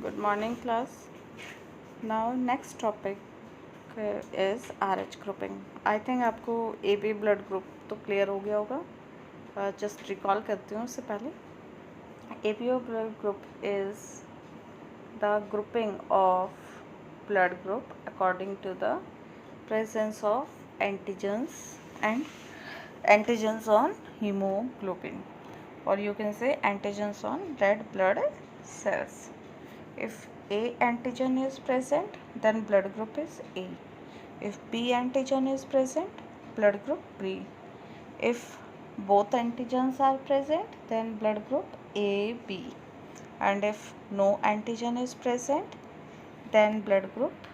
Good morning, class. Now next topic is RH grouping. I think आपको AB blood group तो clear हो गया होगा. Just recall करती हूँ उससे पहले. ABO blood group is the grouping of blood group according to the presence of antigens and antigens on hemoglobin, or you can say antigens on red blood cells. If A antigen is present, then blood group is A. If B antigen is present, blood group B. If both antigens are present, then blood group AB. And if no antigen is present, then blood group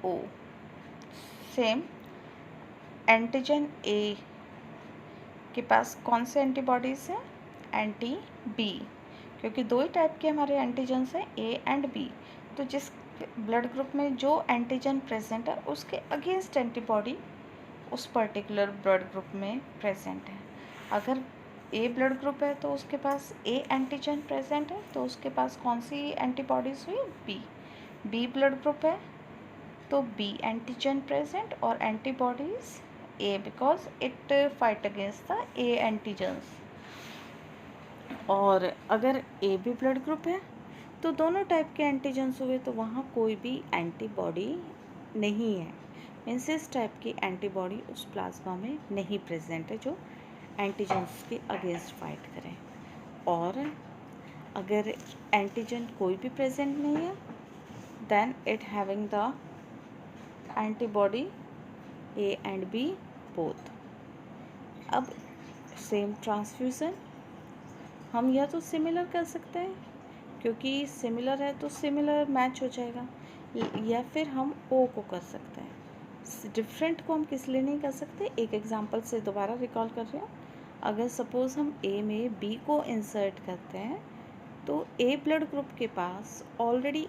O. Same, antigen ए के पास कौन से antibodies हैं? Anti B, क्योंकि दो ही type के हमारे antigens हैं, ए and B. तो जिस ब्लड ग्रुप में जो एंटीजन प्रेजेंट है उसके अगेंस्ट एंटीबॉडी उस पर्टिकुलर ब्लड ग्रुप में प्रेजेंट है. अगर ए ब्लड ग्रुप है तो उसके पास ए एंटीजन प्रेजेंट है, तो उसके पास कौन सी एंटीबॉडीज़ हुई? बी. बी ब्लड ग्रुप है तो बी एंटीजन प्रेजेंट और antibodies A, because it fight against the A antigens. और अगर ए बी ब्लड ग्रुप है तो दोनों टाइप के एंटीजन्स हुए, तो वहाँ कोई भी एंटीबॉडी नहीं है. मीन्स इस टाइप की एंटीबॉडी उस प्लाज्मा में नहीं प्रेजेंट है जो एंटीजन्स के अगेंस्ट फाइट करें. और अगर एंटीजन कोई भी प्रेजेंट नहीं है, then it having the antibody A and B both. अब सेम ट्रांसफ्यूज़न हम या तो सिमिलर कर सकते हैं, क्योंकि सिमिलर है तो सिमिलर मैच हो जाएगा, या फिर हम ओ को कर सकते हैं. डिफरेंट को हम किस लिए नहीं कर सकते? एक एग्जांपल से दोबारा रिकॉल कर रहे हैं. अगर सपोज़ हम ए में बी को इंसर्ट करते हैं तो ए ब्लड ग्रुप के पास ऑलरेडी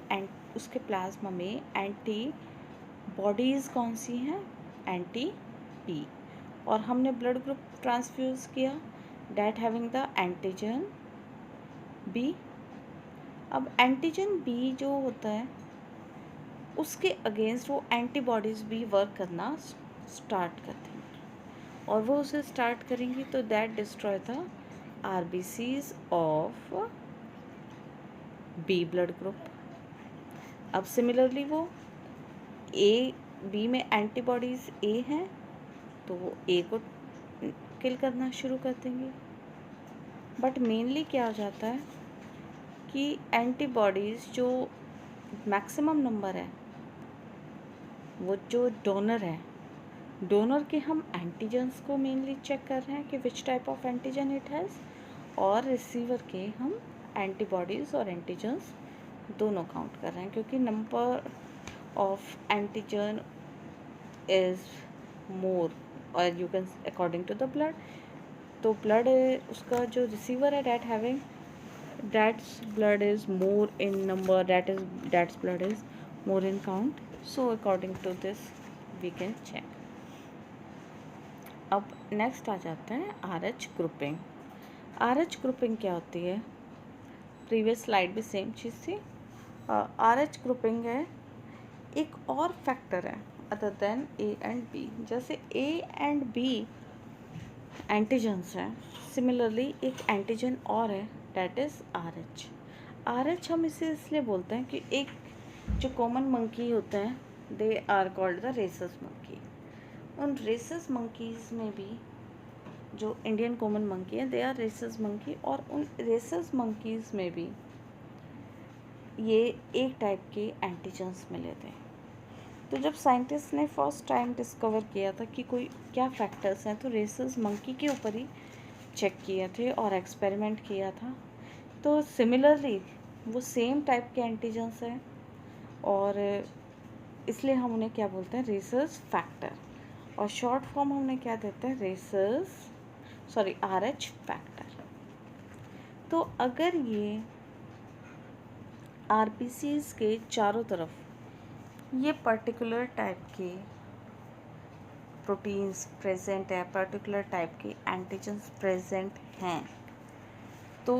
उसके प्लाज्मा में एंटी बॉडीज़ कौन सी हैं? Anti B. और हमने ब्लड ग्रुप ट्रांसफ्यूज़ किया that having the antigen B. अब एंटीजन बी जो होता है उसके अगेंस्ट वो एंटीबॉडीज़ भी वर्क करना स्टार्ट कर देंगी, और वो उसे स्टार्ट करेंगी तो that destroy the RBCs of B blood group. अब सिमिलरली वो ए बी में एंटीबॉडीज़ ए हैं तो वो ए को किल करना शुरू कर देंगे. बट मेनली क्या हो जाता है कि एंटीबॉडीज़ जो मैक्सिमम नंबर है, वो जो डोनर है, डोनर के हम एंटीजन्स को मेनली चेक कर रहे हैं कि which type of antigen it has, और रिसीवर के हम एंटीबॉडीज़ और एंटीजन्स दोनों काउंट कर रहे हैं, क्योंकि number of antigen is more, और you can according to the blood. तो ब्लड उसका जो रिसीवर है that's blood is more in number, that's blood is more in count. So according to this we can check. अब next आ जाता है RH grouping. RH grouping क्या होती है? प्रीवियस स्लाइड भी सेम चीज़ थी. RH ग्रुपिंग है एक और फैक्टर है other than A and B. जैसे ए एंड बी एंटीजन्स हैं, सिमिलरली एक एंटीजन और है डैट इज़ RH. RH हम इसे इसलिए बोलते हैं कि एक जो कॉमन मंकी होते हैं they are called the rhesus monkey. उन रेसस मंकीज़ में भी जो इंडियन कॉमन मंकी है दे आर रेसस मंकी, और उन रेसस मंकीज़ में भी ये एक टाइप के एंटीजन्स मिले थे. तो जब साइंटिस्ट ने फर्स्ट टाइम डिस्कवर किया था कि कोई क्या फैक्टर्स हैं, तो रेसस मंकी के ऊपर ही चेक किए थे और एक्सपेरिमेंट किया था. तो सिमिलरली वो सेम टाइप के एंटीजन्स हैं, और इसलिए हम उन्हें क्या बोलते हैं? Rhesus factor. और शॉर्ट फॉर्म हमने क्या देते हैं? RH factor. तो अगर ये आरबीसीज के चारों तरफ ये पर्टिकुलर टाइप के प्रोटीन्स प्रेजेंट है, पर्टिकुलर टाइप के एंटीजन्स प्रेजेंट हैं, तो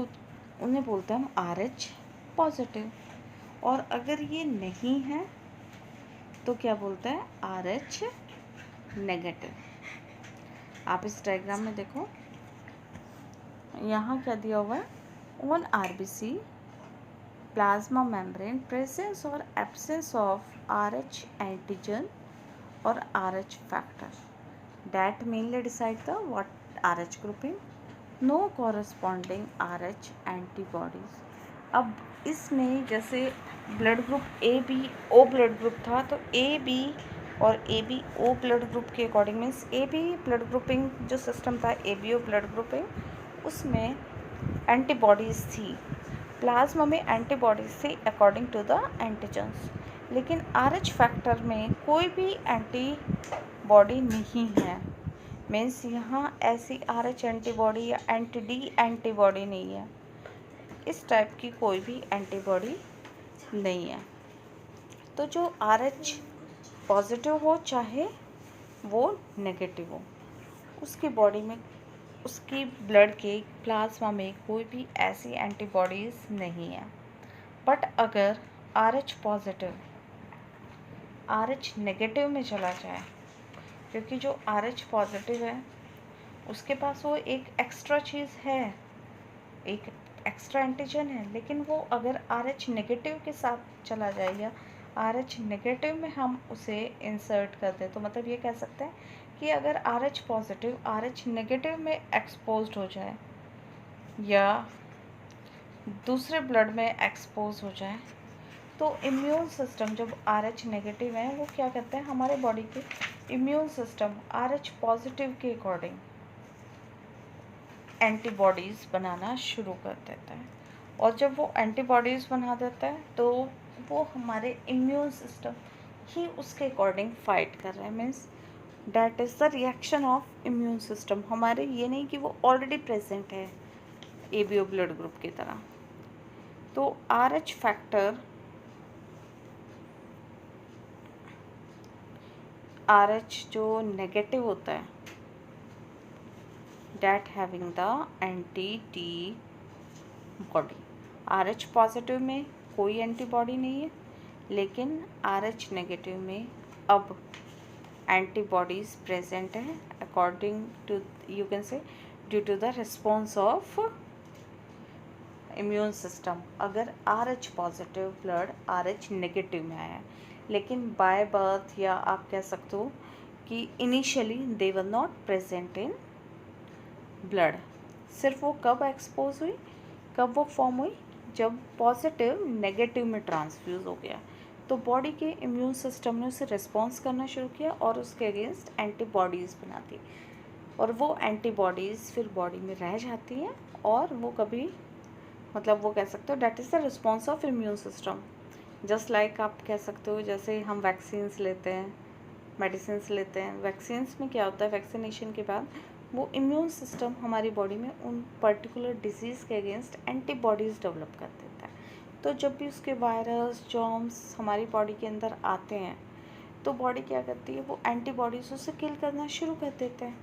उन्हें बोलते हैं हम RH पॉजिटिव, और अगर ये नहीं है तो क्या बोलते हैं, RH नेगेटिव। आप इस डायग्राम में देखो, यहाँ क्या दिया हुआ है, on RBC plasma membrane presence और एब्सेंस ऑफ RH एंटीजन और RH factor that mainly decide the what RH grouping, no corresponding RH antibodies। अब इसमें जैसे blood group A B O blood group था, तो ए बी और A B O blood group के according means A B blood grouping जो system था, A B O blood grouping, उसमें एंटीबॉडीज़ थी, प्लाज्मा में एंटीबॉडीज थी अकॉर्डिंग टू द एंटीजन्स। लेकिन RH फैक्टर में कोई भी एंटीबॉडी नहीं है, मीन्स यहाँ ऐसी RH एंटीबॉडी या एंटी डी एंटीबॉडी नहीं है, इस टाइप की कोई भी एंटीबॉडी नहीं है। तो जो RH पॉजिटिव हो चाहे वो नेगेटिव हो, उसकी बॉडी में, उसकी ब्लड के प्लाज्मा में कोई भी ऐसी एंटीबॉडीज़ नहीं है। बट अगर RH पॉजिटिव RH नेगेटिव में चला जाए, क्योंकि जो RH पॉजिटिव है उसके पास वो एक एक्स्ट्रा चीज़ है, एक एक्स्ट्रा एंटीजन है, लेकिन वो अगर RH नेगेटिव के साथ चला जाए या RH नेगेटिव में हम उसे इंसर्ट कर दें, तो मतलब ये कह सकते हैं कि अगर RH पॉजिटिव RH नेगेटिव में एक्सपोज्ड हो जाए या दूसरे ब्लड में एक्सपोज हो जाए, तो इम्यून सिस्टम जब RH नेगेटिव है वो क्या करते हैं, हमारे बॉडी के इम्यून सिस्टम RH पॉजिटिव के अकॉर्डिंग एंटीबॉडीज़ बनाना शुरू कर देता है, और जब वो एंटीबॉडीज़ बना देता है तो वो हमारे इम्यून सिस्टम ही उसके अकॉर्डिंग फाइट कर रहा है, means that is the reaction of immune system. हमारे ये नहीं कि वो ऑलरेडी प्रेजेंट है ABO ब्लड ग्रुप की तरह। तो RH फैक्टर, RH जो नेगेटिव होता है, that having the anti-T body, RH positive में कोई एंटीबॉडी नहीं है, लेकिन RH नेगेटिव में अब एंटीबॉडीज़ प्रेजेंट है according to, you can say, due to the response of immune system. अगर RH positive blood RH negative में आया है, लेकिन बाय बर्थ या आप कह सकते हो कि initially they were not present in blood, सिर्फ वो कब एक्सपोज हुई, कब वो फॉर्म हुई, जब पॉजिटिव नेगेटिव में ट्रांसफ्यूज़ हो गया, तो बॉडी के इम्यून सिस्टम ने उसे रिस्पॉन्स करना शुरू किया और उसके अगेंस्ट एंटीबॉडीज़ बनाती, और वो एंटीबॉडीज़ फिर बॉडी में रह जाती हैं, और वो कभी, मतलब वो कह सकते हो that is the response of immune system. Just like आप कह सकते हो जैसे हम वैक्सीन्स लेते हैं, मेडिसिन्स लेते हैं, वैक्सीन्स में क्या होता है, वैक्सीनेशन के बाद वो इम्यून सिस्टम हमारी बॉडी में उन पर्टिकुलर डिजीज़ के अगेंस्ट एंटीबॉडीज़ डेवलप कर देता है। तो जब भी उसके वायरस जर्म्स हमारी बॉडी के अंदर आते हैं, तो बॉडी क्या करती है, वो एंटीबॉडीज़ उसे किल करना शुरू कर देते हैं,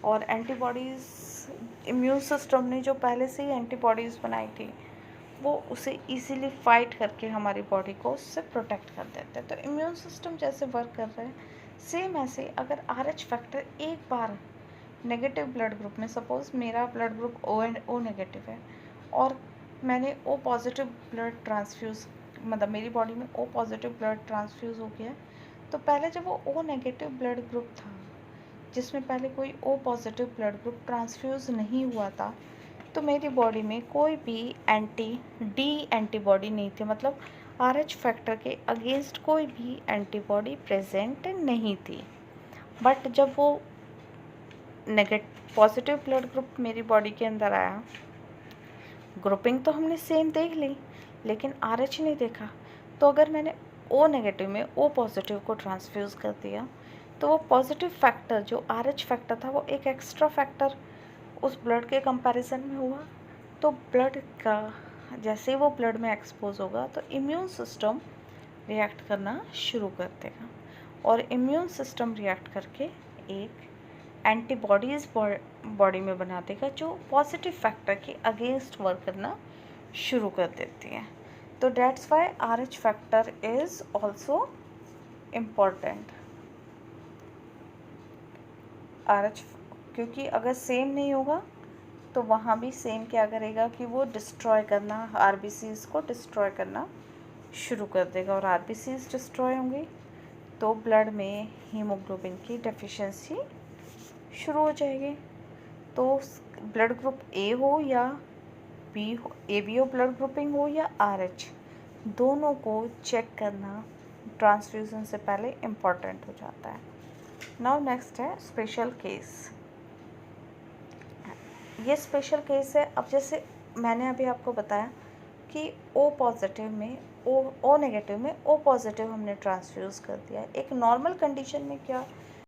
और एंटीबॉडीज़ इम्यून सिस्टम ने जो पहले से ही एंटीबॉडीज़ बनाई थी, वो उसे इजीली फाइट करके हमारी बॉडी को उससे प्रोटेक्ट कर देते हैं। तो इम्यून सिस्टम जैसे वर्क कर रहे हैं, सेम ऐसे अगर RH फैक्टर एक बार नेगेटिव ब्लड ग्रुप में, सपोज़ मेरा ब्लड ग्रुप O नेगेटिव है और मैंने O पॉजिटिव ब्लड ट्रांसफ्यूज़, मतलब मेरी बॉडी में O पॉजिटिव ब्लड ट्रांसफ्यूज़ हो गया, तो पहले जब वो O नेगेटिव ब्लड ग्रुप था, जिसमें पहले कोई O positive blood group transfuse नहीं हुआ था, तो मेरी बॉडी में कोई भी एंटी-D एंटीबॉडी नहीं थी, मतलब RH फैक्टर के अगेंस्ट कोई भी एंटीबॉडी प्रेजेंट नहीं थी। बट जब वो पॉजिटिव ब्लड ग्रुप मेरी बॉडी के अंदर आया, ग्रुपिंग तो हमने सेम देख ली, लेकिन RH नहीं देखा, तो अगर मैंने O नेगेटिव में O पॉजिटिव को ट्रांसफ्यूज़ कर दिया, तो वो पॉजिटिव फैक्टर जो RH फैक्टर था, वो एक एक्स्ट्रा फैक्टर उस ब्लड के कंपैरिजन में हुआ, तो ब्लड का जैसे ही वो ब्लड में एक्सपोज होगा, तो इम्यून सिस्टम रिएक्ट करना शुरू कर देगा, और इम्यून सिस्टम रिएक्ट करके एक एंटीबॉडीज़ बॉडी में बना देगा जो पॉजिटिव फैक्टर के अगेंस्ट वर्क करना शुरू कर देती है। तो that's why RH factor is also important. RH, क्योंकि अगर सेम नहीं होगा तो वहाँ भी सेम क्या करेगा कि वो डिस्ट्रॉय करना, RBCs को डिस्ट्रॉय करना शुरू कर देगा, और RBCs डिस्ट्रॉय होंगी तो ब्लड में हीमोग्लोबिन की डेफिशिएंसी शुरू हो जाएगी। तो ब्लड ग्रुप ए हो या बी हो, AB हो ब्लड ग्रुपिंग हो या RH, दोनों को चेक करना ट्रांसफ्यूज़न से पहले इम्पॉर्टेंट हो जाता है। नाउ नेक्स्ट है स्पेशल केस। ये स्पेशल केस है। अब जैसे मैंने अभी आपको बताया कि O पॉजिटिव में O नेगेटिव में O पॉजिटिव हमने ट्रांसफ्यूज़ कर दिया है। एक नॉर्मल कंडीशन में क्या